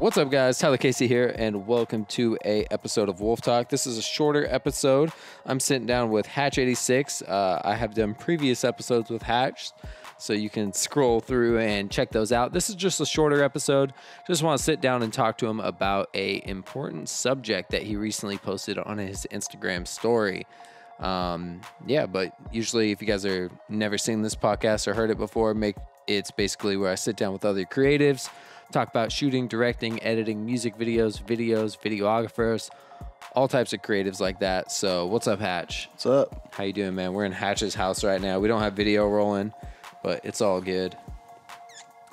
What's up, guys? Tyler Casey here, and welcome to a episode of Wolf Talk. This is a shorter episode. I'm sitting down with Hatch86. I have done previous episodes with Hatch, so you can scroll through and check those out. This is just a shorter episode. Just want to sit down and talk to him about a important subject that he recently posted on his Instagram story. But usually if you guys are never seen this podcast or heard it before, it's basically where I sit down with other creatives, talk about shooting, directing, editing, music videos, videographers, all types of creatives like that. So what's up, Hatch? What's up? How you doing, man? We're in Hatch's house right now. We don't have video rolling, but it's all good.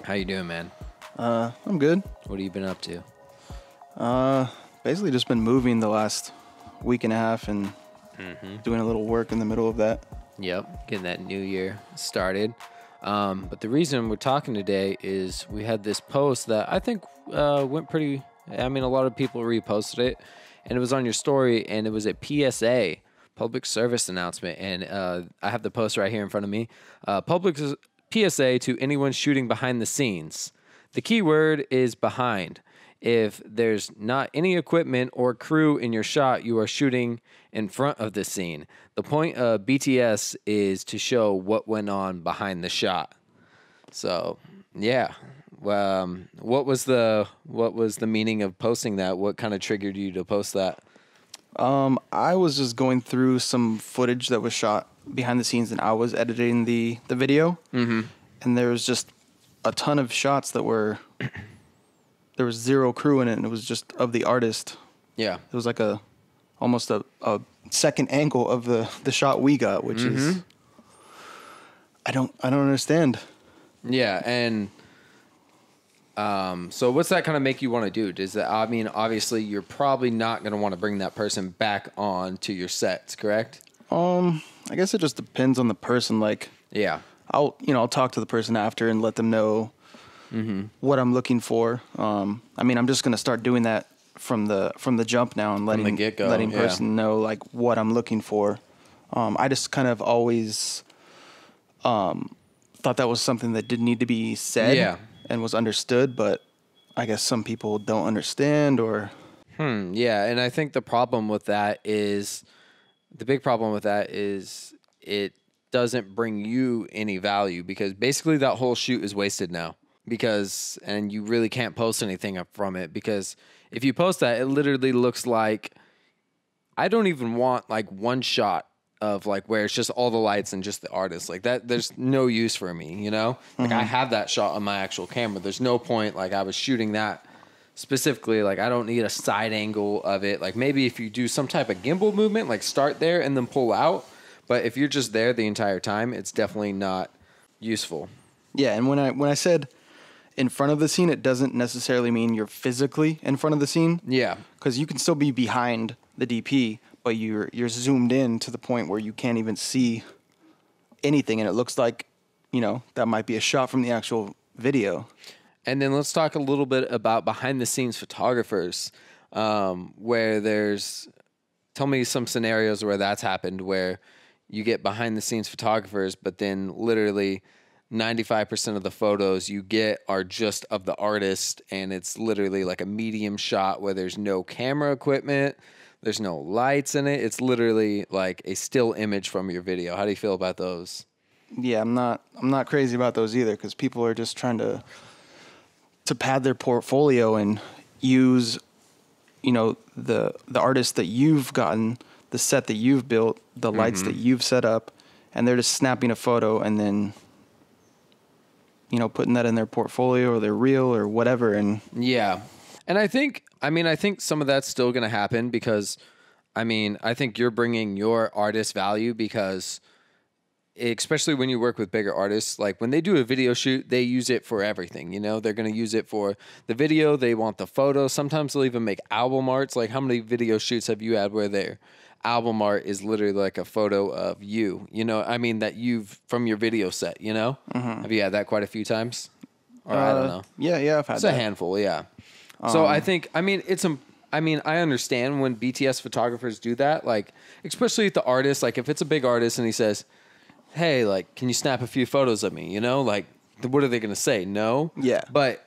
How you doing, man? I'm good. What have you been up to? Basically just been moving the last week and a half and doing a little work in the middle of that. Yep, getting that new year started. But the reason we're talking today is we had this post that I think went pretty. I mean, a lot of people reposted it, and it was on your story, and it was a PSA, public service announcement, and I have the post right here in front of me. Public PSA to anyone shooting behind the scenes. The key word is behind. If there's not any equipment or crew in your shot, you are shooting in front of the scene. The point of BTS is to show what went on behind the shot. So, yeah. What was the meaning of posting that? What kind of triggered you to post that? I was just going through some footage that was shot behind the scenes, and I was editing the video. Mm-hmm. And there was just a ton of shots that were... There was zero crew in it, and it was just of the artist. Yeah. It was like almost a second angle of the shot we got, which is I don't understand. Yeah, and so what's that kind of make you want to do? Does that, I mean, obviously you're probably not going to want to bring that person back on to your sets, correct? I guess it just depends on the person. Like, yeah, I'll talk to the person after and let them know what I'm looking for. I mean, I'm just going to start doing that from the jump now and letting person know like what I'm looking for. I just kind of always thought that was something that didn't need to be said and was understood, but I guess some people don't understand or... Yeah, and I think the big problem with that is it doesn't bring you any value because basically that whole shoot is wasted now. And you really can't post anything up from it because if you post that, it literally looks like I don't even want like one shot of like where it's just all the lights and just the artist like that. There's no use for me, you know, like I have that shot on my actual camera. There's no point. Like I was shooting that specifically. Like I don't need a side angle of it. Like maybe if you do some type of gimbal movement, like start there and then pull out. But if you're just there the entire time, it's definitely not useful. Yeah. And when I said in front of the scene, it doesn't necessarily mean you're physically in front of the scene. Yeah. Because you can still be behind the DP, but you're zoomed in to the point where you can't even see anything, and it looks like, that might be a shot from the actual video. And then let's talk a little bit about behind-the-scenes photographers, tell me some scenarios where that's happened, where you get behind-the-scenes photographers, but then literally 95% of the photos you get are just of the artist, and it's literally like a medium shot where there's no camera equipment, there's no lights in it. It's literally like a still image from your video. How do you feel about those? Yeah, I'm not crazy about those either because people are just trying to pad their portfolio and use, the artist that you've gotten, the set that you've built, the lights that you've set up, and they're just snapping a photo and then putting that in their portfolio or their reel or whatever. And yeah. And I think some of that's still going to happen because, I think you're bringing your artist value because especially when you work with bigger artists, like when they do a video shoot, they use it for everything. They're going to use it for the video. They want the photo. Sometimes they'll even make album arts. Like how many video shoots have you had where their album art is literally like a photo of you, that you've from your video set, Have you had that quite a few times? Or I don't know. Yeah, I've had it's a handful, yeah. So I think, I understand when BTS photographers do that, like, especially if the artist, like if it's a big artist and he says, hey, like, can you snap a few photos of me? Like, what are they going to say? No? Yeah. But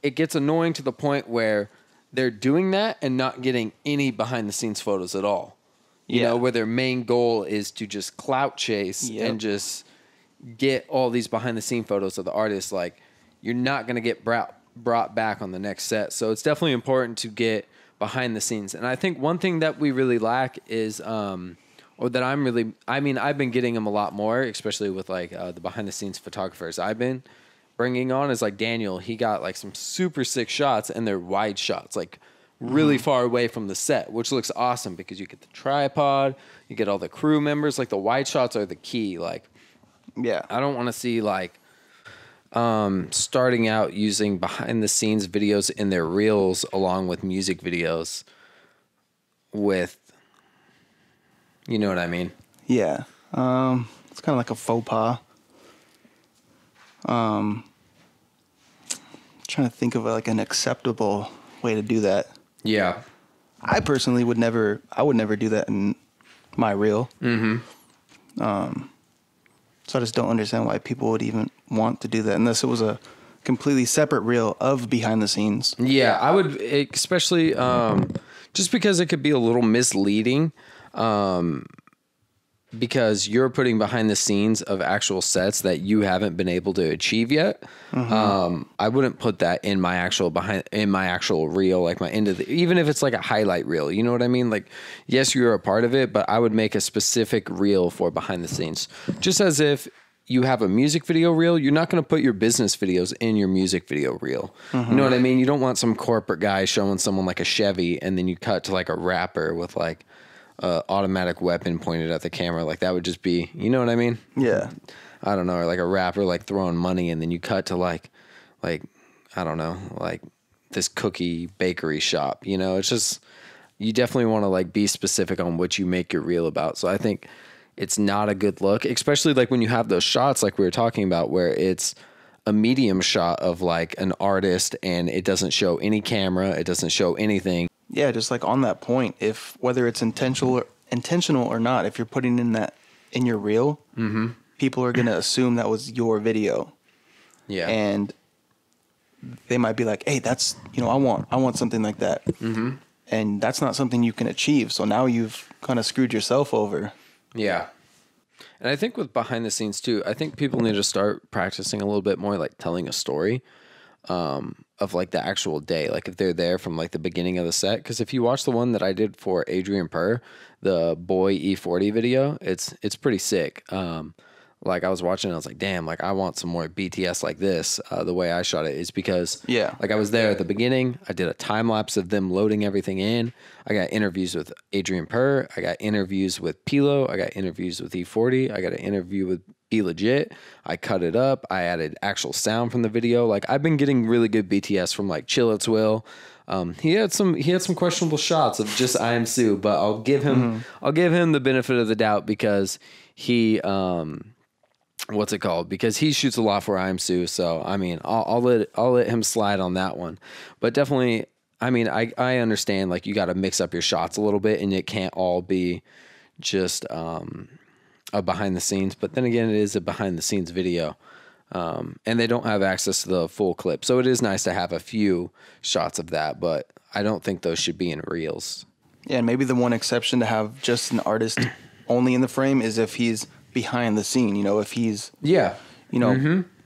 it gets annoying to the point where they're doing that and not getting any behind the scenes photos at all. You know, where their main goal is to just clout chase and just get all these behind the scene photos of the artist. Like, you're not going to get brought back on the next set. So it's definitely important to get behind the scenes. And I think one thing that we really lack is, or that I've been getting them a lot more, especially with like the behind the scenes photographers I've been bringing on, is like Daniel. He got like some super sick shots, and they're wide shots, like really far away from the set, which looks awesome because you get the tripod, you get all the crew members. Like, the wide shots are the key. Like, I don't want to see like starting out using behind the scenes videos in their reels along with music videos with, you know what I mean? Yeah. It's kind of like a faux pas. Trying to think of like an acceptable way to do that. Yeah. I personally would never do that in my reel. So I just don't understand why people would even want to do that unless it was a completely separate reel of behind the scenes. Yeah, I would, especially just because it could be a little misleading. Because you're putting behind the scenes of actual sets that you haven't been able to achieve yet. I wouldn't put that in my actual reel, like my end of the, even if it's like a highlight reel, you know what I mean? Like, yes, you're a part of it, but I would make a specific reel for behind the scenes. Just as if you have a music video reel, you're not going to put your business videos in your music video reel. You know what I mean? You don't want some corporate guy showing someone like a Chevy and then you cut to like a rapper with like automatic weapon pointed at the camera. Like, that would just be, you know what I mean? Yeah. I don't know. Or like a rapper like throwing money and then you cut to like, I don't know, like this cookie bakery shop, you know? It's just, you definitely want to like be specific on what you make your reel about. So I think it's not a good look, especially like when you have those shots like we were talking about where it's a medium shot of like an artist and it doesn't show any camera, it doesn't show anything. Yeah, just like on that point, if whether it's intentional or not, if you're putting in that in your reel, people are gonna assume that was your video. Yeah, and they might be like, "Hey, that's, you know, I want something like that," and that's not something you can achieve. So now you've kind of screwed yourself over. Yeah, and I think with behind the scenes too, I think people need to start practicing a little bit more, like telling a story. Of like the actual day, like if they're there from like the beginning of the set. Because if you watch the one that I did for Adrian Purr, the Boy E40 video, it's pretty sick. Like I was watching, I was like, damn, like I want some more BTS like this. The way I shot it is because like I was there at the beginning. I did a time lapse of them loading everything in. I got interviews with Adrian Purr. I got interviews with Pilo. I got interviews with E40. I got an interview with Be Legit. I cut it up. I added actual sound from the video. Like I've been getting really good BTS from like Chill It's Will. He had some questionable shots of just I Am Sue, but I'll give him the benefit of the doubt because he what's it called? Because he shoots a lot for I Am Sue. So I mean, I'll let him slide on that one. But definitely, I mean, I understand like you got to mix up your shots a little bit, and it can't all be just a behind the scenes. But then again, it is a behind the scenes video. And they don't have access to the full clip. So it is nice to have a few shots of that, but I don't think those should be in reels. Yeah, and maybe the one exception to have just an artist only in the frame is if he's behind the scene, you know, if he's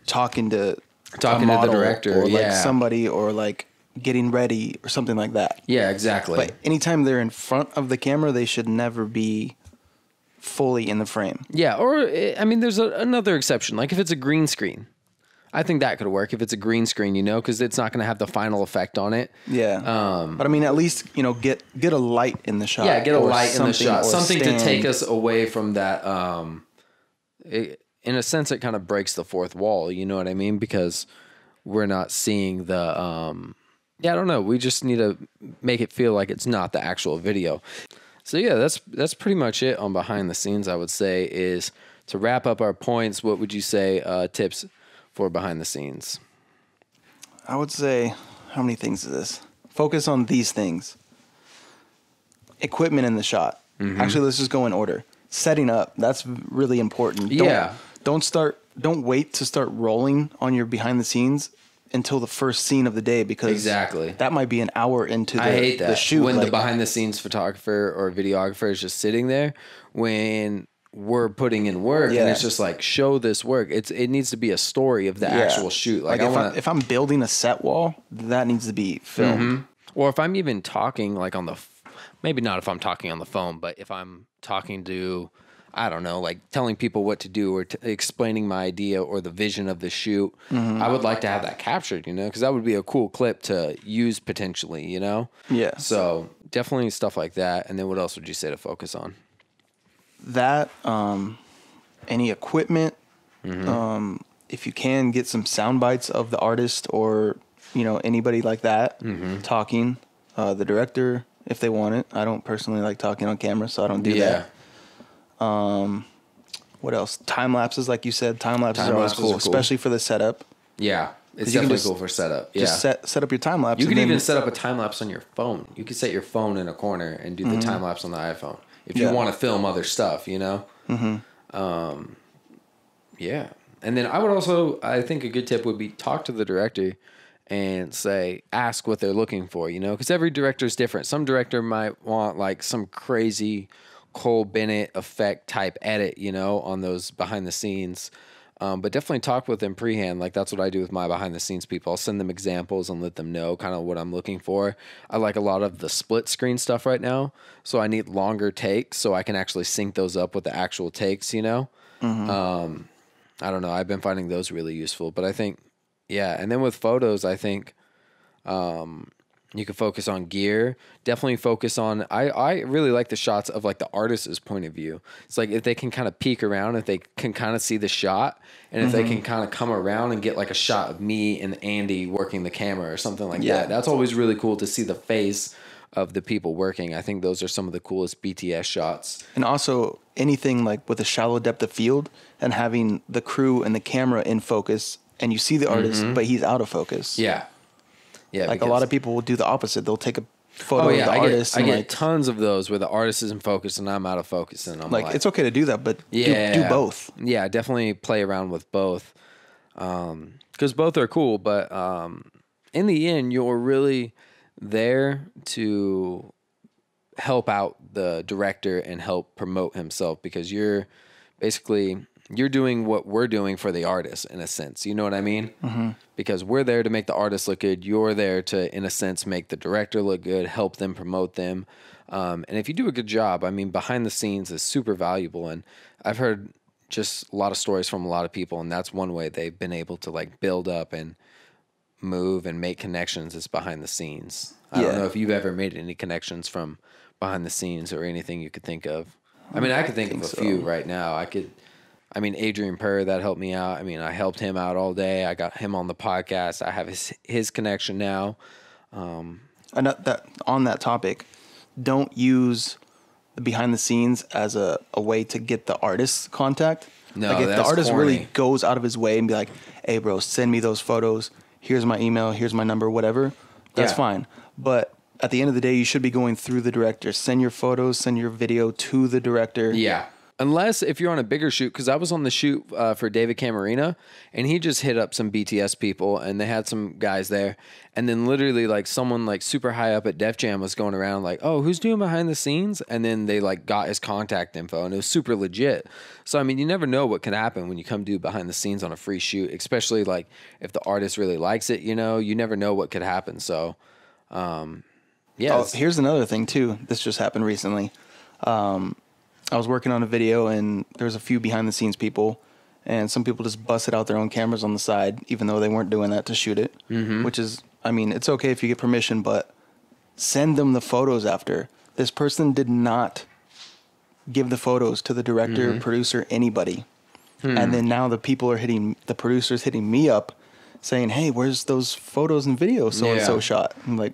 talking to the director or like somebody or like getting ready or something like that. Yeah, exactly. But anytime they're in front of the camera, they should never be fully in the frame. Yeah, or I mean, there's another exception. Like if it's a green screen, I think that could work if it's a green screen, you know, because it's not going to have the final effect on it. Yeah. But I mean, at least, you know, get a light in the shot. Yeah, get a light in the shot. Something to take us away from that. In a sense, it kind of breaks the fourth wall. You know what I mean? Because we're not seeing the. I don't know. We just need to make it feel like it's not the actual video. So yeah, that's pretty much it on behind the scenes. I would say is to wrap up our points. What would you say tips for behind the scenes? I would say, how many things is this? Focus on these things. Equipment in the shot. Actually, let's just go in order. Setting up. That's really important. Don't wait to start rolling on your behind the scenes until the first scene of the day, because that might be an hour into the shoot. When the behind the scenes photographer or videographer is just sitting there when we're putting in work, and it's just like, show this work. It needs to be a story of the actual shoot. Like if I'm building a set wall, that needs to be filmed. Or if I'm even talking like maybe not if I'm talking on the phone, but if I'm talking to, I don't know, like telling people what to do or explaining my idea or the vision of the shoot, I would like to have that captured, you know, because that would be a cool clip to use potentially, you know? Yeah. So definitely stuff like that. And then what else would you say to focus on? That, any equipment, if you can get some sound bites of the artist or, you know, anybody like that talking, the director, if they want it. I don't personally like talking on camera, so I don't do that. What else? Time lapses, like you said. Time lapses are always cool, especially for the setup. Yeah, it's definitely cool for setup. Yeah, just set up your time lapse. You can even set up a time lapse on your phone. You can set your phone in a corner and do the time lapse on the iPhone if you want to film other stuff. You know. Yeah, and then I think a good tip would be talk to the director and ask what they're looking for. You know, because every director is different. Some director might want like some crazy Cole Bennett effect type edit, you know, on those behind the scenes. But definitely talk with them prehand. Like that's what I do with my behind the scenes people. I'll send them examples and let them know kind of what I'm looking for. I like a lot of the split screen stuff right now. So I need longer takes so I can actually sync those up with the actual takes, you know? I don't know. I've been finding those really useful, but I think, yeah. And then with photos, I think, you can focus on gear. Definitely focus on. I really like the shots of like the artist's point of view. It's like if they can kind of peek around, if they can kind of see the shot, and if they can kind of come around and get like a shot of me and Andy working the camera or something like that. That's always really cool to see the face of the people working. I think those are some of the coolest BTS shots. And also anything like with a shallow depth of field and having the crew and the camera in focus, and you see the artist, but he's out of focus. Yeah. Yeah, like a lot of people will do the opposite. They'll take a photo of the artist. I get tons of those where the artist is in focus and I'm out of focus, and I'm like, it's okay to do that, but do both. Yeah, definitely play around with both, because both are cool. But in the end, you're really there to help out the director and help promote himself, because you're doing what we're doing for the artist in a sense. You know what I mean? Because we're there to make the artist look good. You're there to, in a sense, make the director look good, help them promote them. And if you do a good job, I mean, behind the scenes is super valuable. And I've heard just a lot of stories from a lot of people, and that's one way they've been able to like build up and move and make connections is behind the scenes. I don't know if you've ever made any connections from behind the scenes or anything you could think of. I mean, I could think of a few right now. Adrian Purr, that helped me out. I mean, I helped him out all day. I got him on the podcast. I have his connection now. On that topic, don't use the behind the scenes as a way to get the artist's contact. No, like if that's the artist corny. really goes out of his way and be like, hey, bro, send me those photos. Here's my email. Here's my number, whatever. That's fine. But at the end of the day, you should be going through the director. Send your photos, send your video to the director. Yeah. Unless if you're on a bigger shoot, because I was on the shoot for David Camarena, and he just hit up some BTS people, and they had some guys there, and then literally like someone like super high up at Def Jam was going around like, oh, who's doing behind the scenes? And then they like got his contact info, and it was super legit. So I mean, you never know what can happen when you come do behind the scenes on a free shoot, especially like if the artist really likes it. You know, you never know what could happen. So, here's another thing too. This just happened recently. I was working on a video, and there was a few behind the scenes people, and some people just busted out their own cameras on the side, even though they weren't doing that to shoot it, which is, I mean, it's okay if you get permission, but send them the photos after. This person did not give the photos to the director, producer, anybody. And then now the producer's hitting me up saying, hey, where's those photos and videos so-and-so shot? I'm like,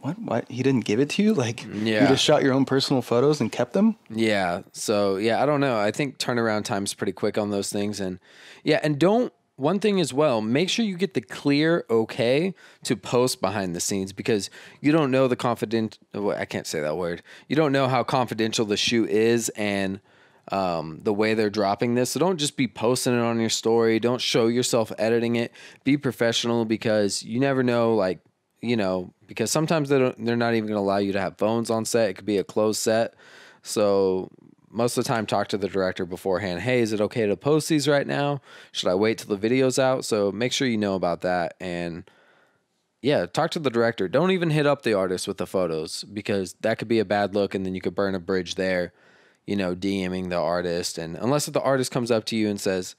what? He didn't give it to you? Like, you just shot your own personal photos and kept them? Yeah. So, I don't know. I think turnaround time's pretty quick on those things. And one thing as well, make sure you get the clear okay to post behind the scenes, because you don't know I can't say that word. You don't know how confidential the shoot is, and the way they're dropping this. So don't just be posting it on your story. Don't show yourself editing it. Be professional, because you never know, like, you know, because sometimes they're not even going to allow you to have phones on set. It could be a closed set. So most of the time, talk to the director beforehand. Hey, is it okay to post these right now? Should I wait till the video's out? So make sure you know about that. And yeah, talk to the director. Don't even hit up the artist with the photos, because that could be a bad look, and then you could burn a bridge there, you know, DMing the artist. And unless the artist comes up to you and says,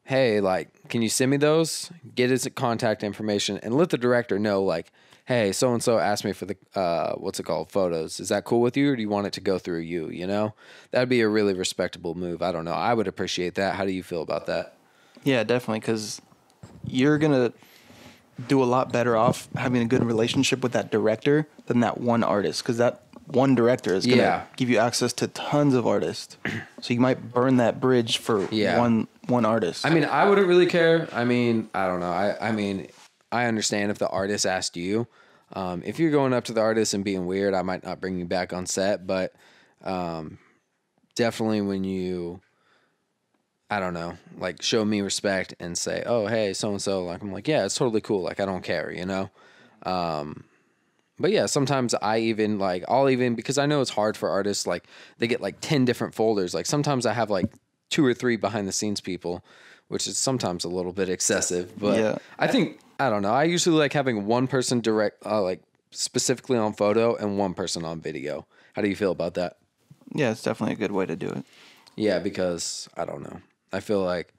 hey, like, can you send me those? Get his contact information and let the director know, like, hey, so-and-so asked me for the, photos. Is that cool with you, or do you want it to go through you, you know? That'd be a really respectable move. I don't know. I would appreciate that. How do you feel about that? Yeah, definitely, because you're going to do a lot better off having a good relationship with that director than that one artist, because that one director is going to give you access to tons of artists. So you might burn that bridge for one artist. I mean, I wouldn't really care. I mean, I don't know. I mean, I understand if the artist asked you. If you're going up to the artist and being weird, I might not bring you back on set. But definitely when you, I don't know, like, show me respect and say, oh, hey, so-and-so, like, I'm like, yeah, it's totally cool. Like, I don't care, you know? But yeah, sometimes I'll even, because I know it's hard for artists, like, they get like 10 different folders. Like, sometimes I have like 2 or 3 behind the scenes people, which is sometimes a little bit excessive. But I think, I don't know, I usually like having one person direct, like, specifically on photo, and one person on video. How do you feel about that? Yeah, it's definitely a good way to do it. Yeah, because I don't know. I feel like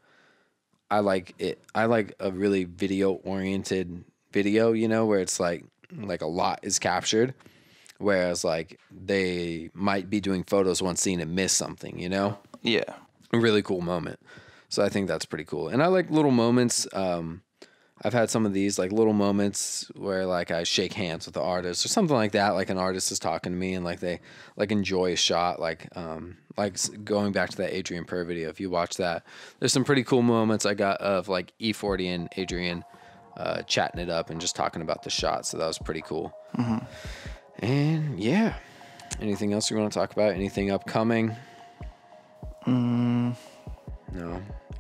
I like it. I like a really video oriented video, you know, where it's like a lot is captured, whereas like they might be doing photos one scene and miss something, you know? Yeah. A really cool moment. So I think that's pretty cool. And I like little moments. I've had some of these like little moments where like I shake hands with the artist or something like that. Like an artist is talking to me and like they like enjoy a shot. Like going back to that Adrian Purr video. If you watch that, there's some pretty cool moments I got of like E40 and Adrian chatting it up and just talking about the shot. So that was pretty cool. Mm-hmm. And yeah, anything else you want to talk about? Anything upcoming? No.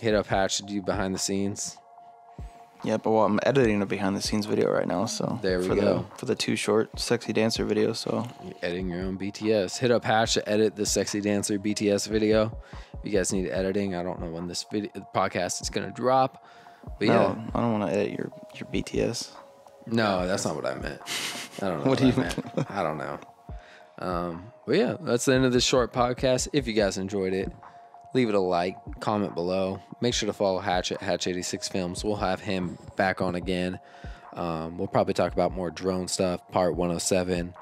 Hit up Hatch to do behind the scenes. Yeah, but I'm editing a behind the scenes video right now, so there we go. For the 2 short sexy dancer videos, so you're editing your own BTS. Hit up Hatch to edit the sexy dancer BTS video. If you guys need editing, I don't know when this podcast is gonna drop. But yeah, I don't want to edit your BTS. No, that's not what I meant. I don't know what do you meant. I don't know. But yeah, that's the end of this short podcast. If you guys enjoyed it, leave it a like, comment below. Make sure to follow Hatch at Hatch86 Films. We'll have him back on again. We'll probably talk about more drone stuff, part 107,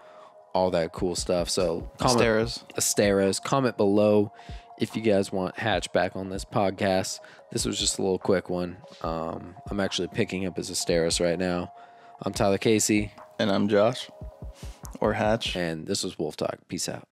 all that cool stuff. So Asteras. Comment below if you guys want Hatch back on this podcast. This was just a little quick one. I'm actually picking up his Asteras right now. I'm Tyler Casey. And I'm Josh. Or Hatch. And this was Wolf Talk. Peace out.